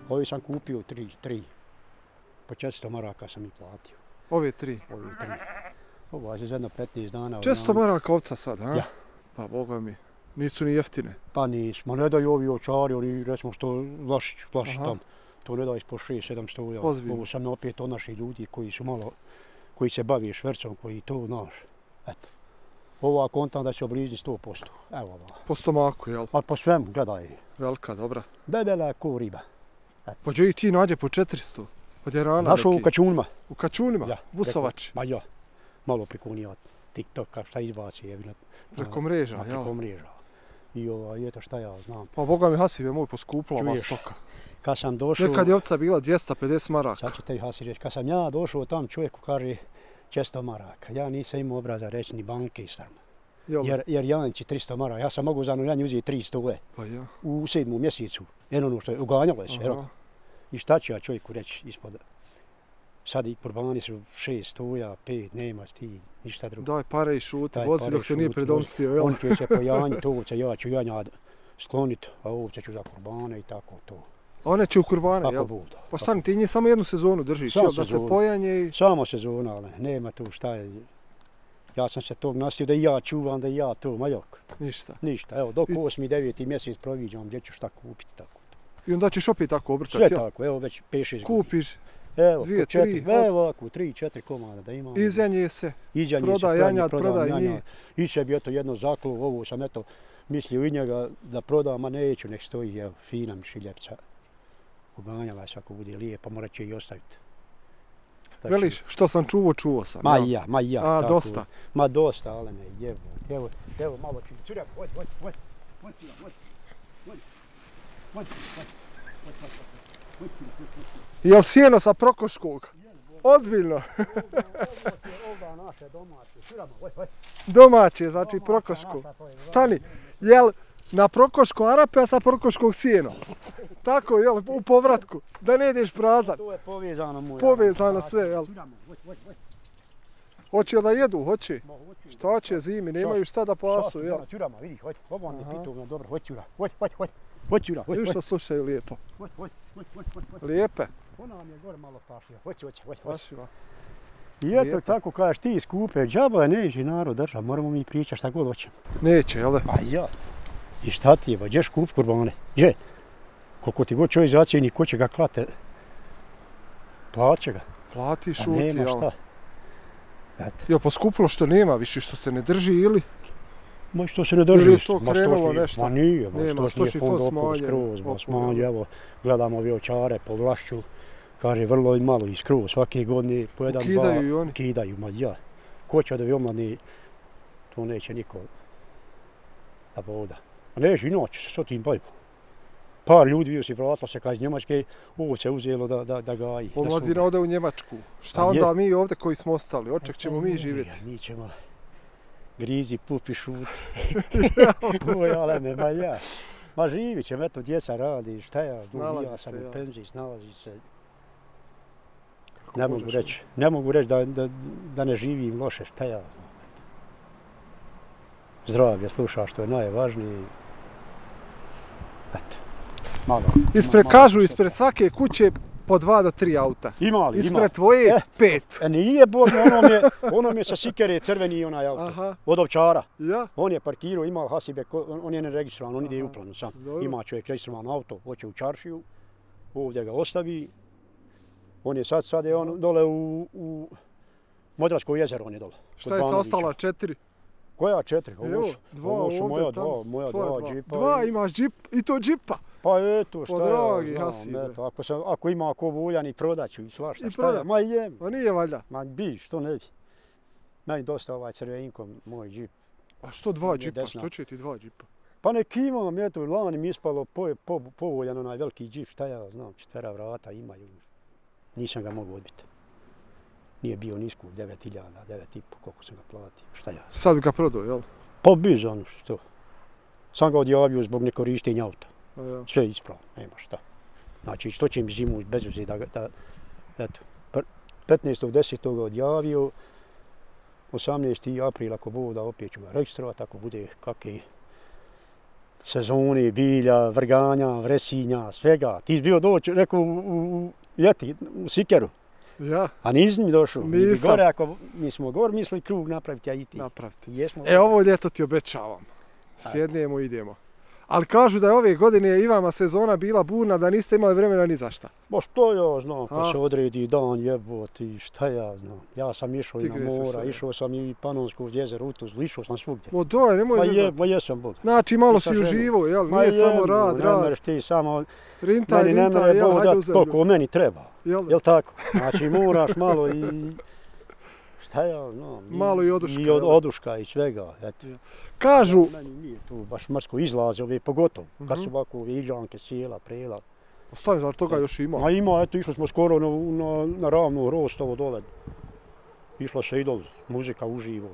Ovi sam kupio tri. Po 400 maraka sam ih platio. Ove 3? Ovi 3. Ovo je za jedno 15 dana. 400 maraka ovca sad, a? Ja. Pa boga mi, nisu ni jeftine. Pa nismo, ne daju ovi ovčari, oni recimo što Vlašić tam. To ne daju ispod 600-700 eura. Ovo sam opet od naših ljudi koji su malo, koji se bavi švercom, koji to znaš. Eto. Ova kontam da će oblizni 100%. Evo ova. Po stomaku, jel? A po svemu, gledaj. Velika, dobra. Debela ko riba. Eto. Pa gdje i ti nađe po 400? Od Jarana našao u Kačunima. U Kačunima? Ja. Vusovač? Ma ja. Malo preko njega TikToka šta izbaci je. Preko mreža, jel? Preko mreža. I eto šta ja znam. Pa boga mi Hasibe moj poskupila ova stoka. Kad sam došao... Nekad je ovca bila 250 maraka. Sad ću te Hasi reći, kad sam ja došao tam čovjeku kaže 400 maraka. Ja nisam imao obraza reći ni banke istrma. Jer Janči 300 maraka. Ja sam mogu za Janji uzeti 300 Pa ja. U 7. mjesecu. Ono što je uganjalo se. I šta ću ja čovjeku reći ispod... Sad i kurbani su 600, 5, nema ti ništa drugo. Daj pare i šuti, vozi dok se nije predomstio, jel? On će se pojanjiti ovce, ja ću janja skloniti, a ovce ću za kurbane i tako to. A one će u kurbane, jel? Bude. Pa stani, ti njih samo jednu sezonu držiš, jel? Da se pojanje i... Samo sezona, ali nema tu šta je. Ja sam se tog nasio da i ja čuvam, da i ja to, majok. Ništa? Ništa, evo, dok 8. 9. mjesec proviđam gdje ću šta kupiti, tako. I onda ćeš opet tako obrtati, jel? Sve tako, evo već 5-6 godina. Kupiš? Evo, 2, 3, evo ovako, 3-4 komada da imam. Izjanje se, prodaj janjad, prodaj njih. Iće bi eto jedno zaklo, ovo sam eto mislio i njega da prodam, a neću, nek stoji, evo, fina mi šiljepca. Uganjala se ako bude lijepa, morat će i ostaviti. Veliš, što sam čuvo sam. Ma i ja. A, dosta? Ma dosta, ali ne, evo malo ću. Curja, hoj. Jel sjeno sa Prokoškog? Ozbiljno? Ovo naše domaće, curama, hoj. Domaće, znači Prokoškog. Stani, jel na Prokoško Arape, a sa Prokoškog sjeno? Tako, jel, u povratku, da ne ideš prazan. To je povezano moja. Povezano sve, jel? Hoće da jedu, hoće? Šta će zimi, nemaju šta da pasu, jel? Curama, vidi, hoj, ovo mi je pitovno dobro, hoj cura, hoj. Vidiš što slušaju lijepo. Lijepe. Ona vam je gore malo pašila, hoj. Pašila. I eto tako kažeš ti skupe, džaba neće narod drža, moramo mi pričati šta god hoćemo. Neće, jel da? Pa ja. I šta ti je, ba, gdješ kup kurbane? Gdje? Koliko ti god čovjek zacijeni, ko će ga klate? Plaće ga. Plati šuti, jel? Nema šta. Jel poskupilo što nema više, što se ne drži ili? Ma što se ne drži. Ili je to krenulo nešto? Ma nije, stočni fond smanjen. Skroz, smanjen, evo, gledamo ove ovčare po Vlašću. Kaže, vrlo i malo i skroz, svake godine po jedan, dva. Kidaju i oni? Kidaju, ma ja. Ko će da vi omladni, to neće niko da voda. A neće inače se s tim bavimo. Par ljudi bio si vratilo se kad iz Njemačke ovce uzelo da gaji. Omladina ode u Njemačku. Šta onda mi ovdje koji smo ostali? Oček ćemo mi živjeti. Mi ćemo grizi, pupi, šuti. Oj, aleme, ma ja. Ma živit ćemo, eto djeca radi, šta ja, ja sam u penziji, snalazi se. Ne mogu reći da ne živim loše, šta ja znam. Zdravlje sluša što je najvažnije. Eto, malo. Kažu ispred svake kuće po 2 do 3 auta. Ima li? Ispred tvoje 5. Nije Bog, onom je sa Sikere crveni onaj auto. Od ovčara. Ja? On je parkirao, ima Hasibe, on je neregistrovan, on ide u planu sam. Ima čovjek registrovan auto, hoće u čaršiju, ovdje ga ostavi. On je sad je on dole u Modravsko jezero, on je dole. Šta je sa ostala 4? Koja 4? Ovo su moja dva džipa. 2 imaš džip i to džipa? Pa eto, šta dragi ja Hasibe. znam, ako ima ko voljan i prodaću i svašta, šta ja, ma jem. Ma nije valjda. Ma bi, što ne bi. Meni dosta ovaj crvenkom, moj džip. A što 2 džipa, što će ti 2 džipa? Pa nek imam, eto, lani mi ispalo povoljan onaj veliki džip, šta ja znam, 4 vrata imaju. Nisam ga mogu odbiti. Nije bio nisku, 9.000, 9.500, koliko sam ga platio, šta ja. Sad bi ga prodao, jel? Pa bi za ono što. Sam ga odjavio zbog nekorištenja auta. Sve je ispravno, nema šta. Znači, što će mi zimu bez veze da eto, 15.10. ga odjavio, 18. aprila ako Bog da opet ću ga registrovati, ako bude kakve sezoni, bilja, vrganja, vresinja, svega. Ti si bio doći, rekao, u ljeti, u Sikeru. Ja. A nisi mi došao? Nisam. Gore, ako mi smo gore mislili krug napraviti, a i ti. Napraviti. Jesmo. Ovo ljeto ti obećavam. Sjednemo i idemo. Ali kažu da je ove godine i vama sezona bila burna, da niste imali vremena ni za šta. Bo što ja znam, kad se odredi dan jeboti, šta ja znam. Ja sam išao i na mora, išao sam i Panonsko jezero, u Tuzlu, išao sam svugdje. O doj, nemoj zezati. Ma jesam, Bog. Znači malo si uživo, jel? Nije samo rad. Ne ti samo, rintaj, meni ne mere Bog dati koliko meni treba. Jel tako? Znači moraš malo i... Šta ja znam. Malo i oduška. I oduška i svega, eto. Kažu... Meni nije tu baš mrsko izlaze, ove pogotovo. Kad su ovako ove iđanke, sjela, prela. Ostavi, zar toga još ima? Ma ima, eto, išli smo skoro na ravnu Rostovo dole. Išla se i dole, muzika uživo.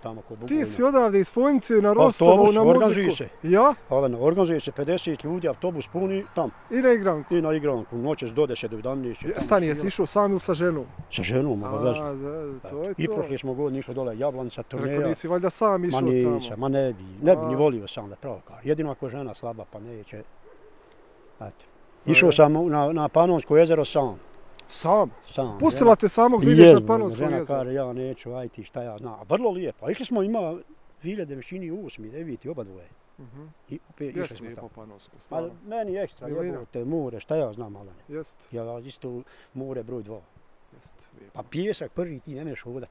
Tamo kod Bugojna. Ti si odavde iz Fojnice na Rostovo na muziku? Organizuje se. Ja? Organizuje se 50 ljudi, autobus puni tam. I na igranku? I na igranku, noćas do 10 do 11. Stani, jesi išao sam ili sa ženom? Sa ženom, obavezno. To je to. I prošli smo godin išao dole Jablanca, turneja. Rekao nisi valjda sam išao tamo? Ma ne bi ni volio sam da pravkar. Jedino ako je žena slaba pa neće. Eto. Išao sam na Panonsko jezero sam. Sam? Sam. Pustila te samog da ideš na Panonsko jezero? Žena kaže ja neću, aj ti šta ja znam. Vrlo lijepo. Išli smo ima 2008. 9. oba dvoje. I opet išli smo tamo. Panonsko, stvarno. Meni ekstra, jebote, more, šta ja znam, Alane. Jest. Ja isto more broj 2. Jest. Pa pjesak prvi ti ne meš hodat.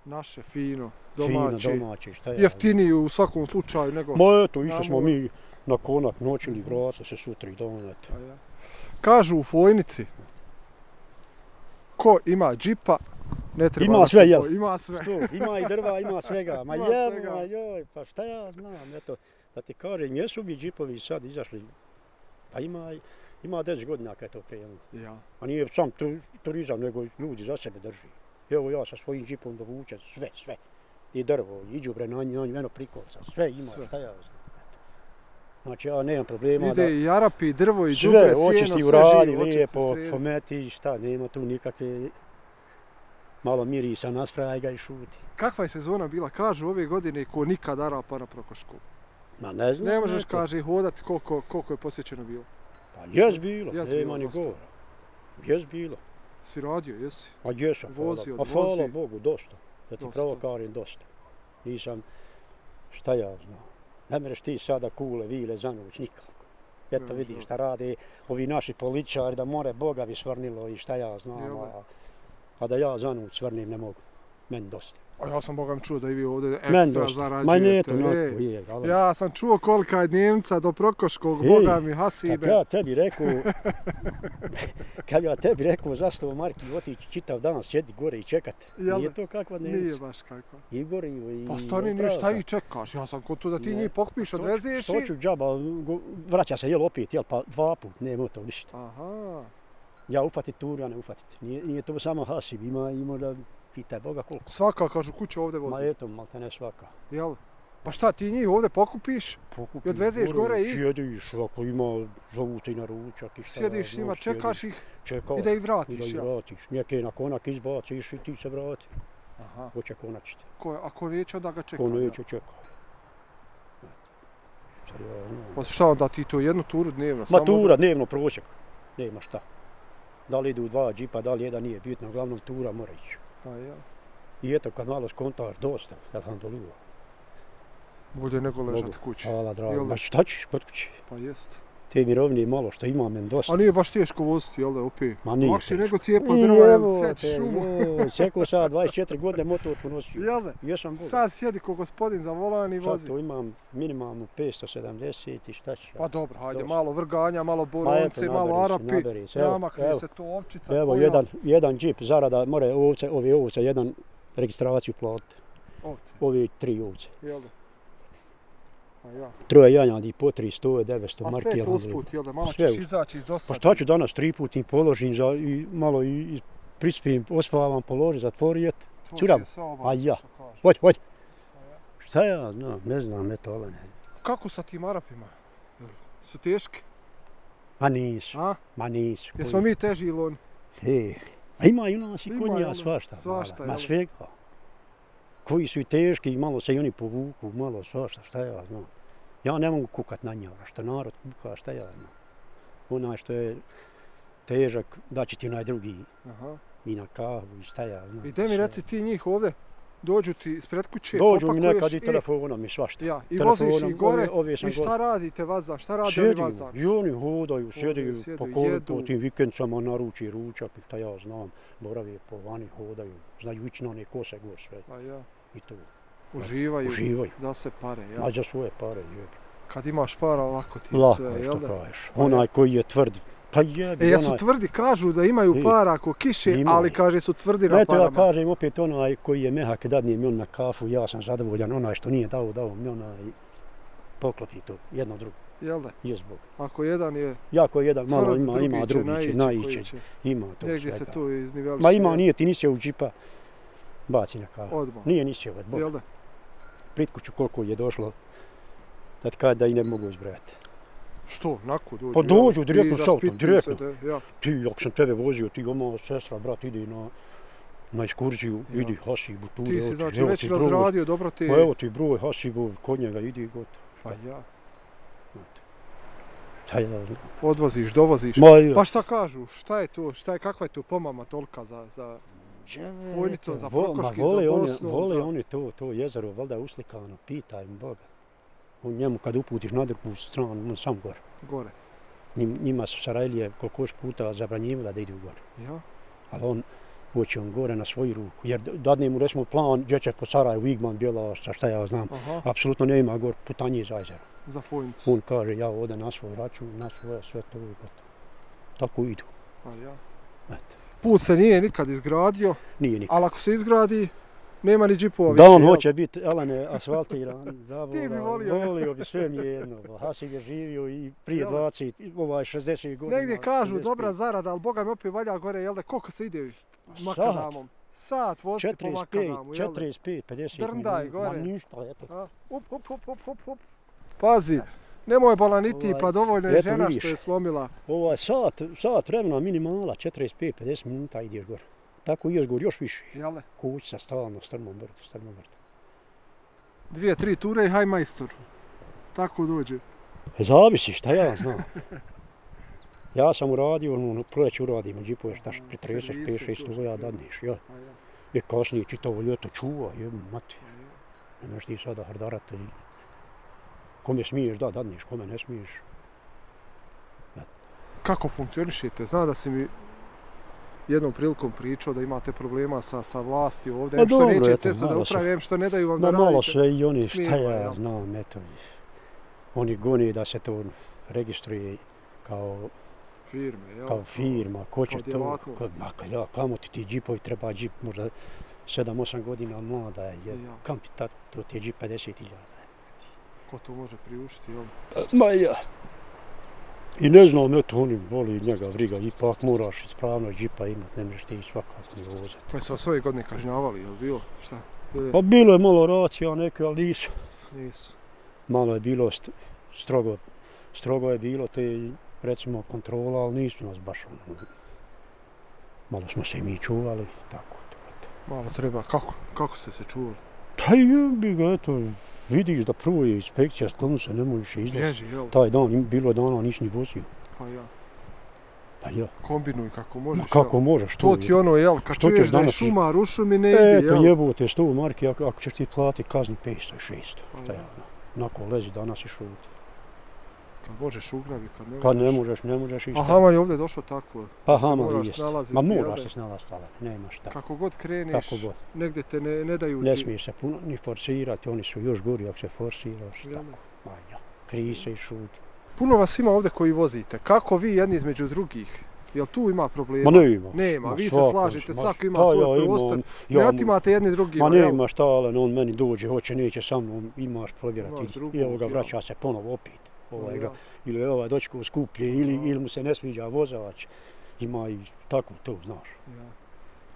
Naše fino, domaće. Fino, domaće, šta ja. Jeftiniji u svakom slučaju nego... Ma eto, išli smo mi na konak noćili, vrata se sutra i dan, eto. Kažu u Fojnici, ko ima džipa, ne treba ima sve, jel? Ima sve. Ima i drva, ima svega. Ma joj, pa šta ja znam, eto. Da ti kažem, jesu bi džipovi sad izašli, pa ima 10 godina kad je to krenulo. Ja. A nije sam turizam, nego ljudi za sebe drži. Evo ja sa svojim džipom dovučem sve. I drvo, i đubre na njeno prikolca, sve ima, šta ja znam. Znači ja nemam problema da... Ide i Arapi, i drvo, i đubre, sjeno, sve živo, očisti uradi, lijepo, pometi, šta, nema tu nikakve... Malo mirisa, naspraj ga i šuti. Kakva je sezona bila? Kažu ove godine ko nikad Arapa na Prokošku. Ma ne znam. Ne možeš, kaže, hodati koliko je posjećeno bilo. Pa jes bilo, nema ni govora. Jes bilo. Si radio, jesi? A jesam, hvala Bogu, dosta. Da ti pravo kažem, dosta. Nisam, šta ja znam. Ne mereš ti sada kule, vile, zanuć, nikako. Eto vidiš šta rade ovi naši političari, da more Boga bi svrnilo i šta ja znam. A da ja zanuć svrnim ne mogu. Meni dosta. A ja sam Bogam čuo da i vi ovdje ekstra zarađujete. Ma nije to onako, je. Ja sam čuo kolika je Njemca do Prokoškog, Boga mi hasibe. Kad ja tebi rekao za 100 marki otići čitav dan sjedi gore i čekati. Nije to kakva Njemca. Nije baš kakva. I gorivo i... Pa stani nije šta i čekaš, ja sam kod to da ti njih pokupiš, odvezeš i... Što ću džaba, vraća se opet, pa 2 put, nema to ništa. Aha. Ja ufatit turu, ja ne ufatit. Nije to samo hasib, ima da pitaj Boga koliko. Svaka, kažu, kuća ovdje vozi. Ma eto, malte ne svaka. Jel? Pa šta, ti njih ovdje pokupiš i odvezeš gore i... Sjediš, ako ima, zovu ti na ručak i šta. Sjediš s njima, čekaš ih i da ih vratiš, jel? Da ih vratiš, neke na konak izbaciš i ti se vrati. Aha. Ko će konačiti. Ako neće, onda ga čeka. Ko neće, čeka. Pa šta onda ti to jednu turu dnevno? Ma tura dnevno prosjek, nema šta. Da li idu 2 džipa, da li jedan nije bitno, uglavnom tura mora ići. A ja. I eto kad malo skontaš dosta, alhamdulillah. Bolje nego ležati kući. Hvala drago, ma šta ćeš kod kući? Pa jest. Te mirovnije malo što ima men dosta. A nije baš teško voziti, jel da, opet? Ma nije. Lakše nego cijepa drva, jel, seć šumu. Sjekao sad 24 godine motor ponosio. Jel da? Jesam Boga. Sad sjedi ko gospodin za volan i vozi. Sad to imam minimalno 570 i šta će. Pa dobro, hajde, malo vrganja, malo boronce, malo Arapi. Namakne se to ovčica. Evo, jedan džip zarada, more ove ovce, jedan registraciju platiti. Ovce? Ove 3 ovce. Jel da? A ja. Troje janjadi po 300, 900 marki. A sve usput, jel da? Malo ćeš izaći iz dosade. Pa šta ću danas 3 put im položim i malo i prispim, ospavam, položim, zatvori, curam. A ja. Hoj. Šta ja znam, ne znam, eto, ali ne. Kako sa tim Arapima? Su teški? Ma nisu. A? Ma nisu. Jesmo mi teži ili oni? A ima i nas i kod njega svašta. Svašta, ma svega. Koji su i teški, malo se i oni povuku, malo svašta, šta ja znam. Ja ne mogu kukat na njega, što narod kuka, šta ja znam. Onaj što je težak, daći ti onaj drugi. I na kavu, i šta ja znam. I mi reci ti njih ovdje, dođu ti ispred kuće, dođu mi nekad i telefonom i svašta. Ja, i voziš ih gore, i šta radite vazar, šta radi oni vazar? I oni hodaju, sjedaju po tim vikendcama, naruči ručak, šta ja znam, borave po vani, hodaju, znaju ići na one kose gor sve. I to. Uživaju, za se pare, jel? A za svoje pare, jel. Kad imaš para, lako ti je sve, jel da? Lako, što kažeš. Onaj koji je tvrd, pa jebi. Jesu tvrdi, kažu da imaju para ako kiše, ali kaže su tvrdi na parama. Ja kažem opet onaj koji je mehak, dadne mi on na kafu, ja sam zadovoljan, onaj što nije dao mi onaj poklopi to, jedno drugo. Jel da? Jes Bog. Ako jedan je jako jedan, malo ima drugi će naići. Ima to svega. Negdje se to izniveliše. Ma ima, nije ti nisi u džipa, baci na kafu. Odmah. Nije nisi od Bog. Jel da? Prit kuću koliko je došlo, da i ne mogu izbrojati. Što? Nako dođu? Pa dođu direktno s autom, direktno. Ti, ako sam tebe vozio, ti oma sestra, brat, idi na ekskurziju, idi Hasibu, tu. Ti si znači već razradio, dobro ti... Pa evo ti broj Hasibu, kod njega idi gotovo. Pa ja. Šta ja znam? Odvoziš, dovoziš. Pa šta kažu? Šta je to? Kakva je to pomama tolika za Fojnicom, za Prokoškin, za Bosnom? Vole oni to jezero, valjda je uslikano, pitaj im Boga. On njemu kad uputiš na drugu stranu, on sam gore. Gore. Njima su Sarajlije koliko još puta zabranjivali da idu gore. Ja. Ali on hoće on gore na svoju ruku. Jer dadne mu recimo plan gdje će po Sarajevu, Igman, Bjelovac, šta ja znam. Apsolutno nema gore putanje za jezero. Za Fojnicu. On kaže ja ode na svoj račun, na svoje sve to i gotovo. Tako idu. Pa ja. Eto. Put se nije nikad izgradio. Nije nikad. Ali ako se izgradi, nema ni džipova više. Da on hoće biti, Elene, asfaltiran. Ti bi volio. Volio bi, sve mi je jedno. Hasib je živio i prije 60 godina. Negdje kažu dobra zarada, ali Boga mi opet valja gore, jel da, koliko se ide makadamom? Sat voziti po makadamu, jel da? 45, 50 Drndaj gore. Ma ništa, eto. Up. Pazi, nemoj balaniti, pa dovoljno je žena što je slomila. Sat vremena minimala, 45-50 minuta ideš gore. Tako ideš gore još više. Jel' Kućica stalno, strmo brdo. 2-3 ture i haj majstor. Tako dođe. Zavisi, šta ja znam. Ja sam uradio, proljeće uradimo džipove, šta pri 35-6 stoja dadneš, ja. I kasnije čitavo ljeto čuva, jebim mati. Ne možeš ti sada hardarati. Kome smiješ da dadneš, kome ne smiješ. Kako funkcionišete? Znam da si mi jednom prilikom pričao da imate problema sa vlasti ovdje, što nećete se da upravi, što ne daju vam da radite. Malo sve i oni, šta ja znam, eto. Oni goni da se to registruje kao firme, jel? Kao firma, ko će to, kamo ti džipovi, treba džip možda 7-8 godina mlada je, kam ti to ti je džip 50.000. Ko to može priuštiti, jel? Ma ja. I ne znam, eto, oni voli njega briga, ipak moraš ispravno džipa imat, ne mreš ti svakako ni vozati. Pa su vas svoje godine kažnjavali, jel bilo? Šta? Pa bilo je malo racija neke, ali nisu. Nisu. Malo je bilo strogo je bilo te, recimo, kontrola, ali nisu nas baš malo smo se i mi čuvali, tako. Malo treba, kako ste se čuvali? Pa jebi ga, eto, vidiš da prvo je inspekcija, sklonu se ne možeš izlaziti. Taj dan, bilo dana nisi ni vozio. Pa ja. Pa ja. Kombinuj kako možeš. Kako možeš, to ti ono, jel, kad čuješ da je šumar u šumi ne ide, jel? Eto, jebote, 100 marki, ako ćeš ti platiti kaznu 500 i 600. Onako lezi danas i šuti. Kad možeš ugrabi, kad ne možeš. Kad ne možeš išta. A Haman je ovdje došao tako. Pa Haman je jest. Ma moraš se snalaziti, ali nema šta. Kako god kreneš, negdje te ne daju ti. Ne smije se puno ni forsirati, oni su još gori ako se forsiraš. Ma ja, krij se i šuti. Puno vas ima ovdje koji vozite. Kako vi jedni između drugih? Jel tu ima problema? Ma ne ima. Nema, vi se slažete, svako ima svoj prostor. Ne otimate jedni drugima. Ma ne ima šta, ali on meni dođe, hoće, neće sa mnom, imaš provjerati. I evo ga vraća se ponovo opet. Ili je ovaj dočko skuplje, ili mu se ne sviđa vozač. Ima i tako to, znaš.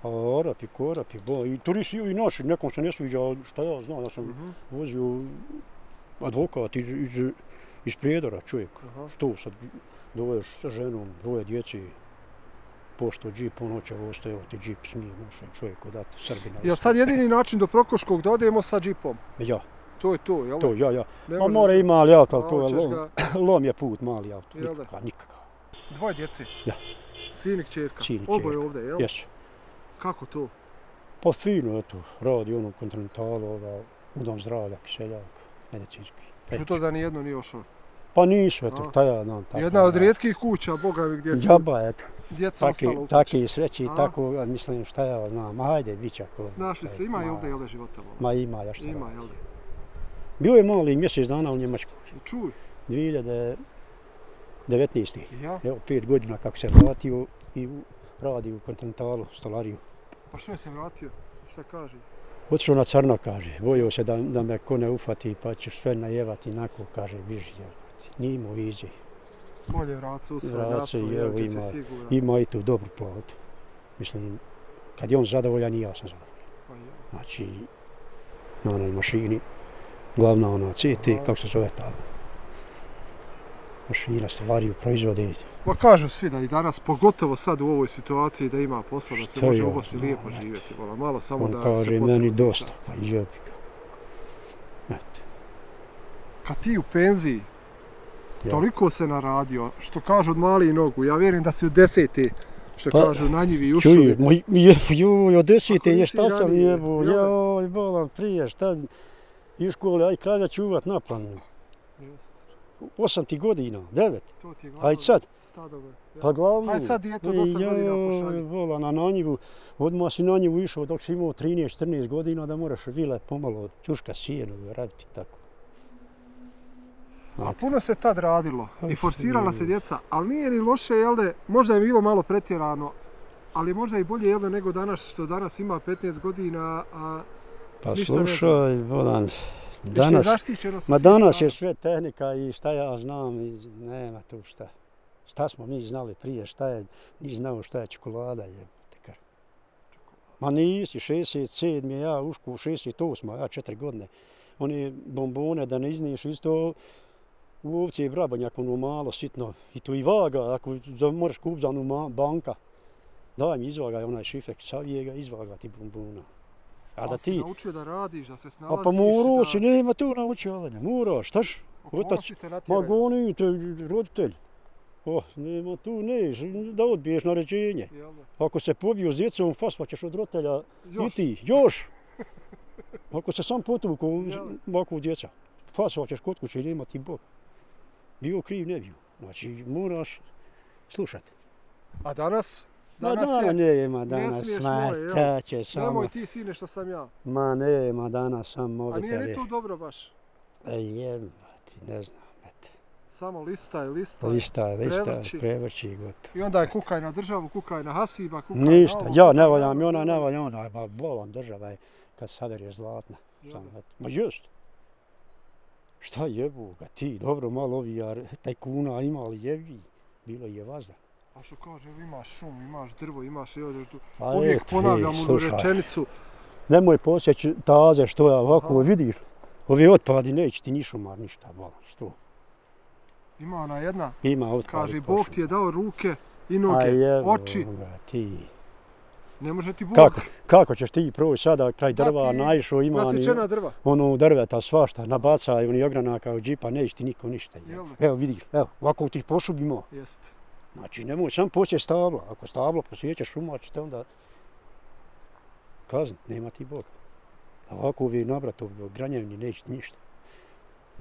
A Arapi, korapi, i turisti i naši, nekom se ne sviđa, šta ja znam, ja sam vozio advokat iz Prijedora, čovjek. Što sad doveš sa ženom, dvoje djeci, pošto džip, on hoće ostaje, ti džip smije, čovjeku dati Srbina. Jel sad jedini način do Prokoškog da odemo sa džipom? Ja. To je to, jel? To, ja. Ma mora i mali auto, ali to je lom je put, mali auto. Nikakav. Dvoje djece? Ja. Sin i kćerka? Sin i Oboje ovdje, jel? Jesu. Kako to? Pa fino, eto, radi ono u Kontinentalu, u dom zdravlja, kiseljak, medicinski. Što to da nijedno nije ošao? Pa nisu, eto, taj znam. Jedna od rijetkih kuća, boga mi, gdje su djeca ostala u kući. Taki sreći i tako, mislim, šta ja znam, hajde, bit će ako... Znaš li se, ima i ovdje, jel da, života? Ma ima, ja šta. Ima, jel da? Bio je mali mjesec dana u Njemačkoj. Čuj. 2019. Ja? Evo, 5 godina kako se vratio i radi u Kontinentalu, stolariju. Pa što je se vratio? Šta kaže? Otišao na crno, kaže. Bojio se da me ko ne ufati pa ćeš sve najevati, nako, kaže, biži jevati. Nije imao vizije. Bolje vrat se u svoj nasu, jer će se siguran. Ima i tu dobru platu. Mislim, kad je on zadovoljan i ja sam zadovoljan. Znači, na onoj mašini, glavna ona CT, kako se zove ta mašina, stolariju proizvode. Ma kažu svi da i danas, pogotovo sad u ovoj situaciji, da ima posla, da se može u Bosni lijepo živjeti. Malo samo da se potrebno. On kaže, meni dosta, pa jebi ga. Kad ti u penziji, toliko se naradio, što kažu od malih nogu, ja vjerujem da si od 10. Što kažu na njivi i ušovi. Joj, od 10. je šta sam jebo, joj, bolam prije, šta, i u školi, aj kralja čuvat na planu. 8 ti godina, 9. To ti je glavno. Ajde sad. Stadove. Pa glavno. Ajde sad djeto od 8 godina pošalji. Vola na njivu, odmah si na njivu išao dok si imao 13-14 godina da moraš vile pomalo čuška sjenu raditi tako. A puno se tad radilo i forsirala se djeca, ali nije ni loše, jel da, možda je bilo malo pretjerano, ali možda i bolje, jel da, nego danas, što danas ima 15 godina, a ništa ne zna. Pa slušaj, Bolan, danas je sve tehnika i šta ja znam, nema tu šta. Šta smo mi znali prije, ni znao šta je čokolada, jebate. Ma nisi, 67. ja uško u 68. ja 4 godine. Oni bombone da ne izniješ isto u ovce i brabanjak, ono malo, sitno. I tu i vaga, ako moraš kupiti za onu banka, daj mi izvagaj onaj šifek, savije ga, izvaga ti bombona. Ali si naučio da radiš, da se snalaziš? A pa morao si, nema tu naučio, ali ne moraš, štaš? Otac, ma goni, to je roditelj. Nema tu, da odbiješ naređenje. Ako se pobiju s djecom, fasvaćeš od roditelja i ti, još. Ako se sam potuku ovako djeca, fasvaćeš kod kuće i nema ti Bog. Bio kriv, ne bio. Znači, moraš slušati. A danas? Nema danas, ne smiješ moje, će samo. Nemoj ti sine što sam ja. Ma nema danas, sam mobitel. A nije li to dobro baš? Jebati, ne znam. Samo listaj, prevrći i gotovo. I onda je kukaj na državu, kukaj na Hasiba, kukaj ništa, na ovo. Ja ne valjam i ona ne valja ona, ba bolan država je kad savjer je zlatna. Ma just. Šta jebu ga ti, dobro malo ovi tajkuna imali jebi, bilo je vazda. A što kaže, imaš šum, imaš drvo, imaš i ovdje tu. Uvijek ponavljam onu rečenicu. Nemoj posjeći taze što ja ovako vidiš. Ovi otpadi neće ti ni šumar ništa, bolan, što? Ima ona jedna, kaže, Bog ti je dao ruke i noge, oči. Ne može ti Bog. Kako ćeš ti proći sada kraj drva, naišao ima ono drveta svašta, nabacaj oni ogranaka od džipa, neće ti niko ništa. Evo vidiš, ovako ti pošub imao. Znači nemoj sam posjeći stablo, ako stablo posjećeš šumar ćete onda kaznit, nema ti Bog. Ovako ovi nabratov granjevni neće ti ništa.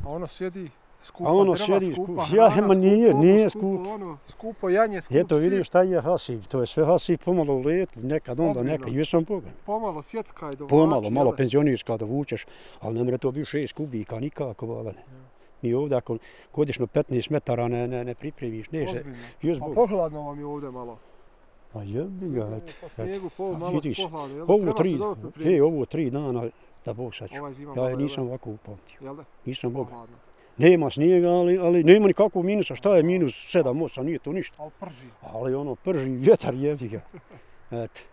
A ono sjedi skupa drva, skupa hrana, nije skupo. Skupo janje, skup sir. Eto vidiš šta je Hasib, to je sve Hasib pomalo u letu, nekad onda nekad, jesam Boga. Pomalo sjeckaj dovuči. Pomalo, malo penzionirska dovučeš, ali ne mre to biti 6 kubika nikako, valane. Mi ovdje ako godišno 15 metara ne pripremiš, neže. Ozbiljno, a pohladno vam je ovdje malo. A jebi ga, eto. Po snijegu, malo pohladno, jel? Ovo 3 dana, da Bog saču. Ja nisam ovako upamtio. Jel da? Nisam Boga. Nema snijega, ali nema nikakvog minusa. Šta je minus 7-8, nije to ništa. Ali prži. Ali ono prži, vjetar jebi ga.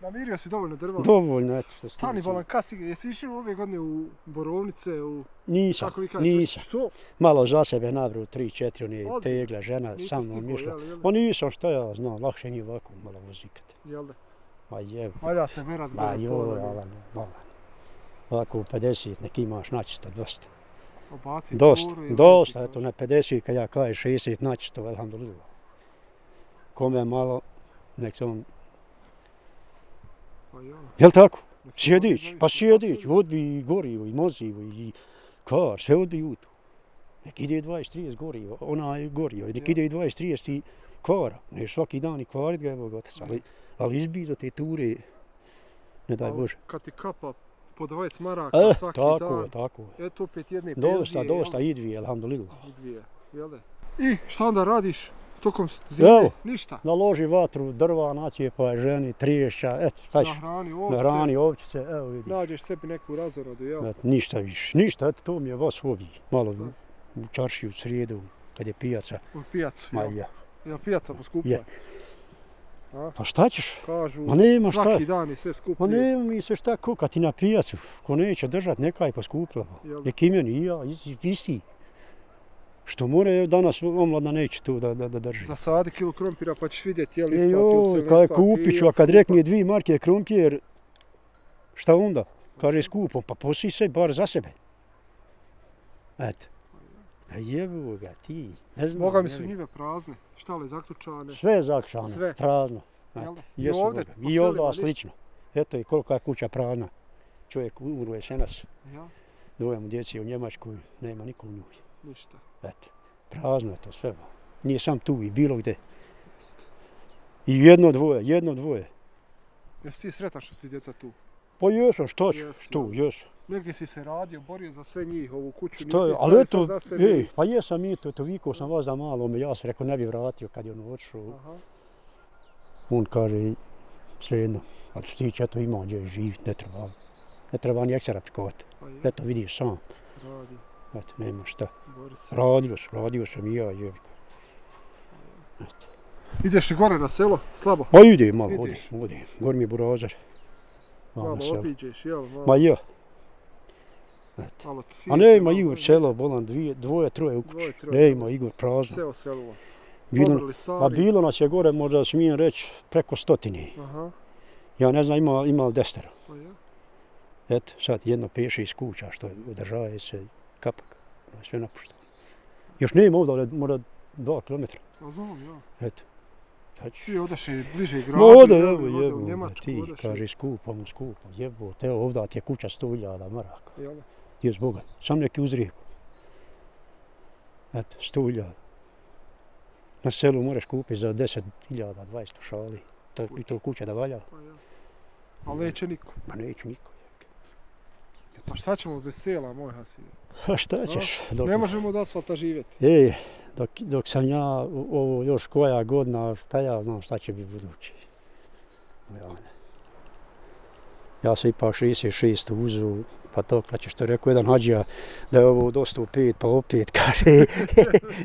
Namirio si dovoljno drva? Dovoljno, eto. Stani, Bolan, jesi išao ove godine u Borovnice? Nisam. Što? Malo za sebe nabru, 3-4, one tegle, žena sa mnom išla. Pa nisam, šta ja znam, lakše nije ovako malo vozikati. Jel da? Ma jeb. Valja se merat gore. Ma joj, Alan. Ovako u 50 nek imaš načisto 200. Obaci dosta, turu. dosta, eto na 50, kad ja kažem 60 načisto, alhamdulillah. Kome malo, nek se on... Pa ja. Jel' tako? Sjedić, pa sjedić, odbi i gorivo, i mozivo, i kar, sve odbi u to. Nek ide 20-30 gorivo, onaj gorivo, nek ide 20-30 i kvara. Ne svaki dan i kvarit ga, evo ga otac, ali izbizo te ture, ne daj Bože. Kad ti kapa po 20 maraka svaki dan, tako je. Eto opet jedne penzije. Dosta, i dvije, alhamdulillah. I dvije, jel da? I šta onda radiš tokom zime? Ništa. Naloži vatru, drva, nacijepa ženi, triješća, eto, šta ćeš? Nahrani ovčice, evo vidi. Nađeš sebi neku razorodu, jel? Et, ništa više, ništa, eto to mi je vas hobi. Malo u čarši u srijedu, kad je pijaca. U pijacu, jel? Ja. Jel pijaca poskupila? Je. Pa šta ćeš? Kažu, nema svaki dan i sve skuplje. Ma nema mi se šta kukati na pijacu. Ko neće držat, neka je poskupila. Nek i meni, i ja, isti. Što more danas omladna neće to da drži. Zasadi kilu krompira pa ćeš vidjeti je li isplati ili se ne isplati. Kad kupit ću, a kad rekne 2 marke krompir, šta onda? Kaže skupo, pa posi se bar za sebe. Eto. A jebu ga ti, ne znam. Boga mi su njive prazne, štale zaključane. Sve je zaključano, prazno. I ovdje slično. Eto i kolika je kuća prazna. Čovjek umro jesenas. Dvoje mu djeci u Njemačkoj, nema nikom u njoj. Ništa. Eto, prazno je to sve. Nije sam tu i bilo gdje. I jedno dvoje. Jesi ti sretan što ti djeca tu? Pa jesam, što ću, tu, jesam. Negdje si se radio, borio za sve njih, ovu kuću, nisi stavio sam za sebe. Pa jesam i to vikao sam vas da malo, ja sam rekao ne bi vratio kad je on odšao. On kaže, svejedno, ali stić, eto ima gdje živit, ne treba ni ekstra prikovati. Eto vidiš sam. Radi. Eto, nema šta. Radio sam i ja, jeviko. Ideš li gore na selo, slabo? Pa idem malo, odim. Gor mi je burazar. Malo obiđeš, jel? Ma ja. A nema Igor selo, bolan, dvoje, troje u kući. Nema Igor prazno. Seo selova. Bilo nas je gore, možda smijem reći, preko 100. Ja ne znam ima li 10. Eto, sad jedno peše iz kuća što održaje se kapak. Sve napušteno. Još nema ovdje, mora 2 kilometra. Znam, ja. Eto. Svi odaše bliže gradu, ode u Njemačku. Ti kaže skupo, jebo, te ovdje ti je kuća 100.000 maraka. Jes Boga, sam neki uzrijeku. Eto, 100.000. Na selu moraš kupiti za 10.000, 20 šali. I to kuća da valja. A neće niko? Ma neće niko. Pa šta ćemo bez sela, moj Hasim? A šta ćeš? Ne možemo od asfalta živjeti. Dok sam ja ovo još koja godina, šta ja znam šta će biti budući. Ja sam ipak 66 uzu, pa to plaće što je rekao jedan hađija da je ovo dosta opet, pa opet kaže,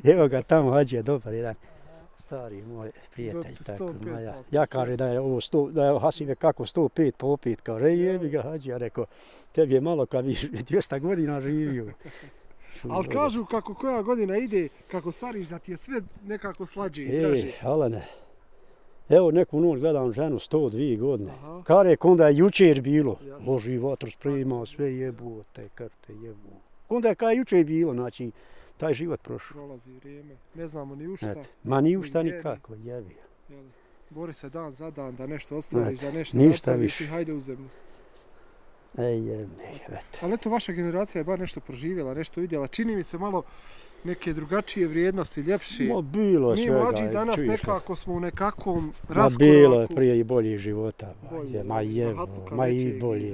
evo ga tamo hađija, dobar jedan stari moj prijatelj. Ja kaže da je ovo da je Hasime kako 105, pa opet kaže, jebi ga hađija, rekao, tebi je malo kad bi 200 godina živio. Ali kažu kako koja godina ide, kako stariš da ti je sve nekako slađe. Alene. Evo neku noć gledam ženu 102 godine. Kare, konda je jučer bilo. Boži vatru sprema, sve jebu, te karte jebu. Konda je kaj jučer bilo, znači taj život prošao. Prolazi vrijeme, ne znamo ni u šta. Ma ni u šta nikako, jebi. Bori se dan za dan da nešto ostvariš, da nešto napraviš i hajde u zemlju. Ali eto, vaša generacija je bar nešto proživjela, nešto vidjela. Čini mi se malo neke drugačije vrijednosti, ljepše. Ma bilo svega. Mi mlađi danas nekako smo u nekakvom raskoraku. Ma bilo je prije i boljih života. Ma i bolje.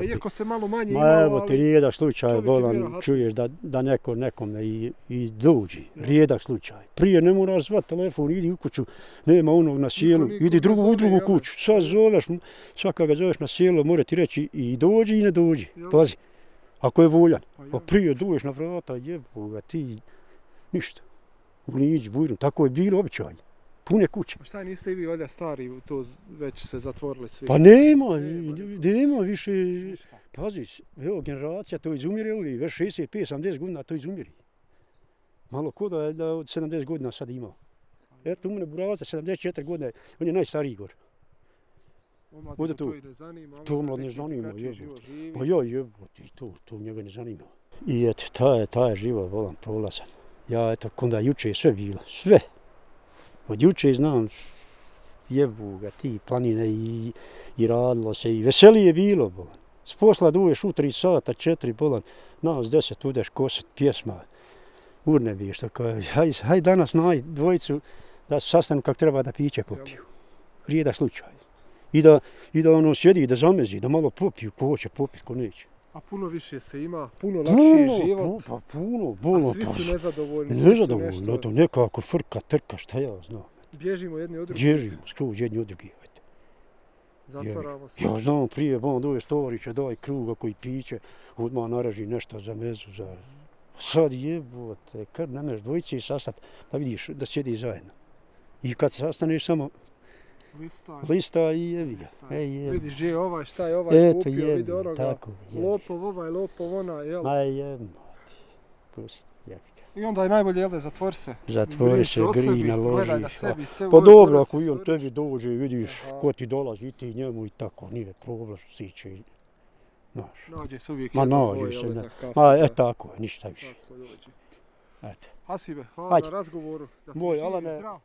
Iako se malo manje imalo, ali... Ma evo ti rijedak slučaj, bolan, čuješ da neko nekome i dođi. Rijedak slučaj. Prije ne moraš zvati telefon, idi u kuću, nema onog na sjelu, idi u drugu kuću. Sad zoveš, svakaga zoveš na sjelo, mora ti reći i dođi i ne dođi. Pazi. Ako je voljan, a prije duješ na vrata, jeboga ti, ništa. Niđi, bujrum, tako je bilo običaj. Pune kuće. A šta niste i vi ovdje stari, to već se zatvorili svi? Pa nema više. Pazi, evo generacija to izumire ovi, već 65-70 godina to izumire. Malo ko da od 70 godina sad imao. Eto, u mene buraza 74 godine, on je najstariji gor. Omladino to i ne zanima. To omladino ne zanima, jebote. Pa ja jebote, to njega ne zanima. I eto, taj je život volan prolazan. Ja eto, onda juče je sve bilo, sve. Od juče znam, jebu ga ti planine i radilo se i veselije je bilo, bolan. S posla duješ u 3 sata, 4, bolan, nas 10 udeš kosit pjesma. Urnebi, što kaže, haj danas naj dvojicu da se sastanu kak treba da piće popiju. Rijedak slučaj. I da ono sjedi, da zamezi, da malo popiju, ko hoće popit, ko neće. A puno više se ima, puno lakši je život. Puno. A svi su nezadovoljni. Nezadovoljni, to nekako frka, trka, šta ja znam. Bježimo jedni od drugih. Bježimo, skroz jedni od drugih. Zatvaramo se. Ja znam prije, doješ tovarića, daj kruga koji piće, odmah naraži nešto za mezu, za... Sad jebote, kad nemeš dvojice sastat, da vidiš da sjedi zajedno. I kad se sastaneš samo lista i jevi ga. Vidiš gdje je ovaj, šta je ovaj kupio, vidi onoga. Lopov ovaj, lopov ona, jel? I onda je najbolje, jel, zatvori se. Zatvori se, grina, ložiš. Pa dobro, ako i on tebi dođe i vidiš ko ti dolazi i ti njemu i tako, nije problem što si će. Nađe se uvijek jedno dvoje, jel, za kafu. Tako je, ništa više. Tako dođe. Hasibe, hvala na razgovoru. Da se živi zdrav.